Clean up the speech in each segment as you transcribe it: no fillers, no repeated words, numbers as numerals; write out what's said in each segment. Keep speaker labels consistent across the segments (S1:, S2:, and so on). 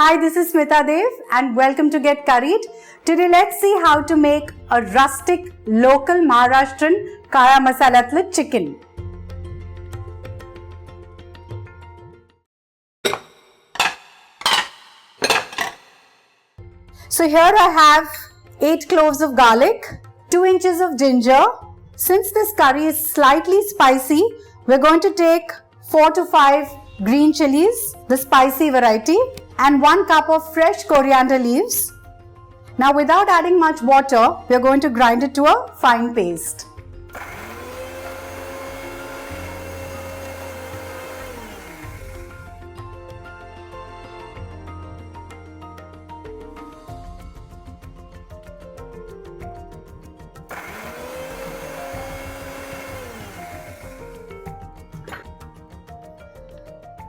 S1: Hi, this is Smita Dev and welcome to Get Curried. Today let's see how to make a rustic local Maharashtrian Kara Masalatlı chicken. So here I have 8 cloves of garlic, 2 inches of ginger. Since this curry is slightly spicy, we're going to take 4 to 5 green chilies, the spicy variety, and 1 cup of fresh coriander leaves. Now without adding much water, we're going to grind it to a fine paste.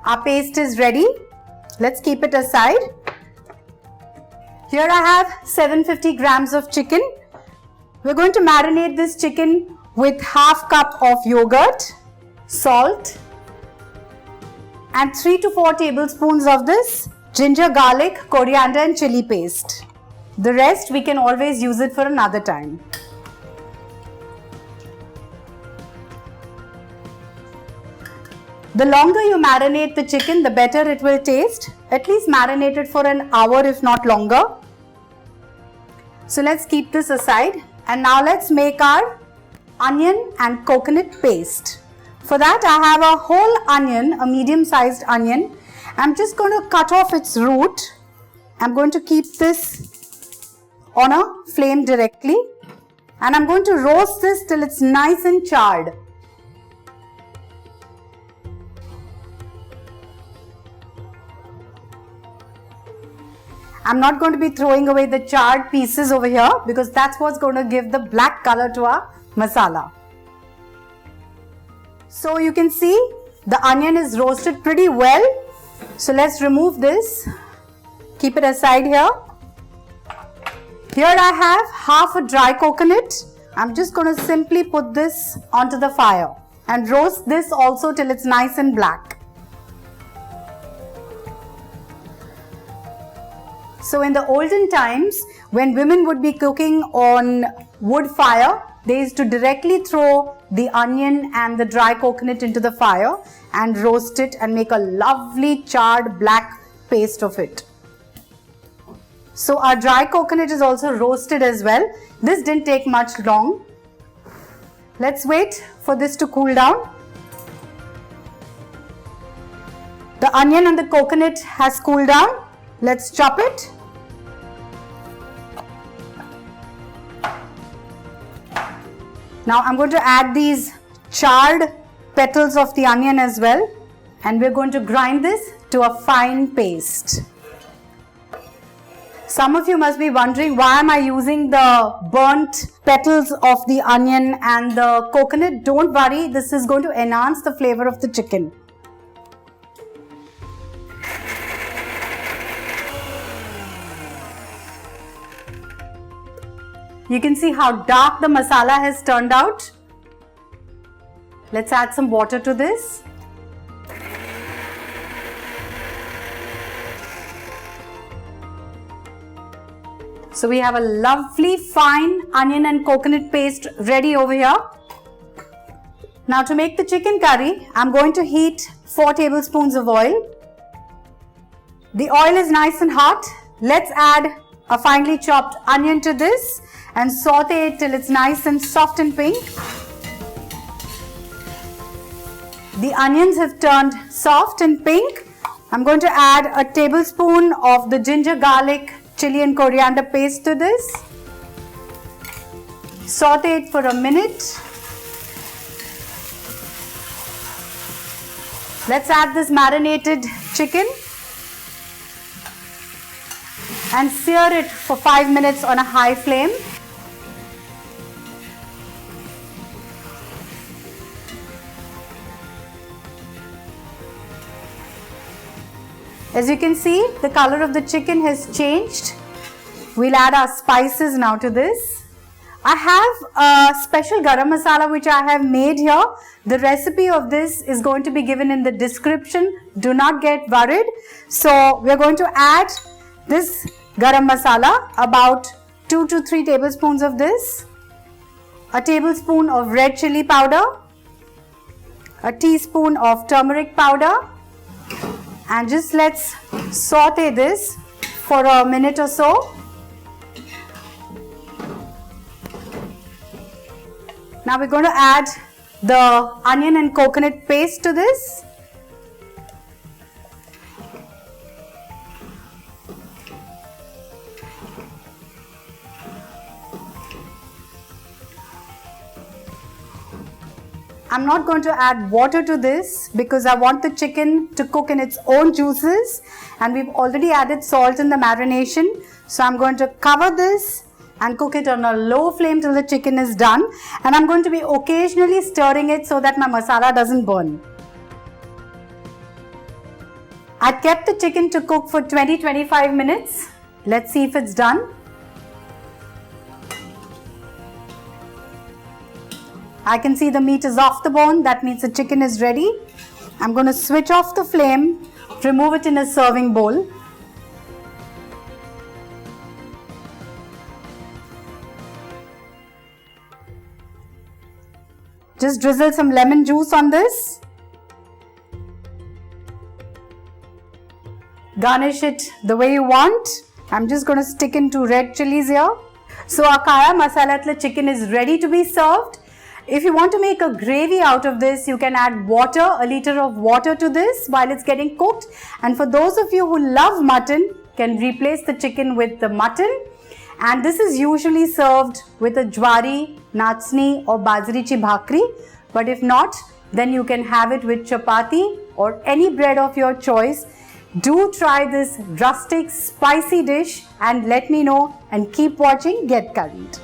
S1: Our paste is ready. Let's keep it aside. Here I have 750 grams of chicken. We're going to marinate this chicken with half cup of yogurt, salt, and 3 to 4 tablespoons of this ginger, garlic, coriander and chili paste. The rest we can always use it for another time. The longer you marinate the chicken, the better it will taste. At least marinate it for an hour if not longer. So let's keep this aside and now let's make our onion and coconut paste. For that I have a whole onion, a medium sized onion. I'm just going to cut off its root. I'm going to keep this on a flame directly and I'm going to roast this till it's nice and charred. I'm not going to be throwing away the charred pieces over here because that's what's going to give the black color to our masala. So you can see the onion is roasted pretty well. So let's remove this. Keep it aside here. Here I have half a dry coconut. I'm just going to simply put this onto the fire and roast this also till it's nice and black. So in the olden times, when women would be cooking on wood fire, they used to directly throw the onion and the dry coconut into the fire and roast it and make a lovely charred black paste of it. So our dry coconut is also roasted as well. This didn't take much long. Let's wait for this to cool down. The onion and the coconut has cooled down. Let's chop it. Now I'm going to add these charred petals of the onion as well and we're going to grind this to a fine paste. Some of you must be wondering why am I using the burnt petals of the onion and the coconut. Don't worry, this is going to enhance the flavor of the chicken. You can see how dark the masala has turned out. Let's add some water to this. So we have a lovely fine onion and coconut paste ready over here. Now to make the chicken curry, I'm going to heat 4 tablespoons of oil. The oil is nice and hot. Let's add a finely chopped onion to this and saute it till it's nice and soft and pink. The onions have turned soft and pink. I'm going to add a tablespoon of the ginger, garlic, chili and coriander paste to this. Saute it for a minute. Let's add this marinated chicken and sear it for 5 minutes on a high flame. As you can see, the color of the chicken has changed. We'll add our spices now to this. I have a special garam masala which I have made here. The recipe of this is going to be given in the description. Do not get worried. So we are going to add this garam masala, about 2 to 3 tablespoons of this, a tablespoon of red chili powder, a teaspoon of turmeric powder, and just let's saute this for a minute or so. Now we're going to add the onion and coconut paste to this. I'm not going to add water to this because I want the chicken to cook in its own juices, and we've already added salt in the marination. So I'm going to cover this and cook it on a low flame till the chicken is done, and I'm going to be occasionally stirring it so that my masala doesn't burn. I kept the chicken to cook for 20-25 minutes. Let's see if it's done. I can see the meat is off the bone. That means the chicken is ready. I'm going to switch off the flame, remove it in a serving bowl. Just drizzle some lemon juice on this. Garnish it the way you want. I'm just going to stick in 2 red chilies here. So our kaya masalatla chicken is ready to be served. If you want to make a gravy out of this, you can add water, a liter of water to this while it's getting cooked. And for those of you who love mutton, can replace the chicken with the mutton. And this is usually served with a jwari, natsni or bajrichi bhakri. But if not, then you can have it with chapati or any bread of your choice. Do try this rustic, spicy dish and let me know, and keep watching Get Current.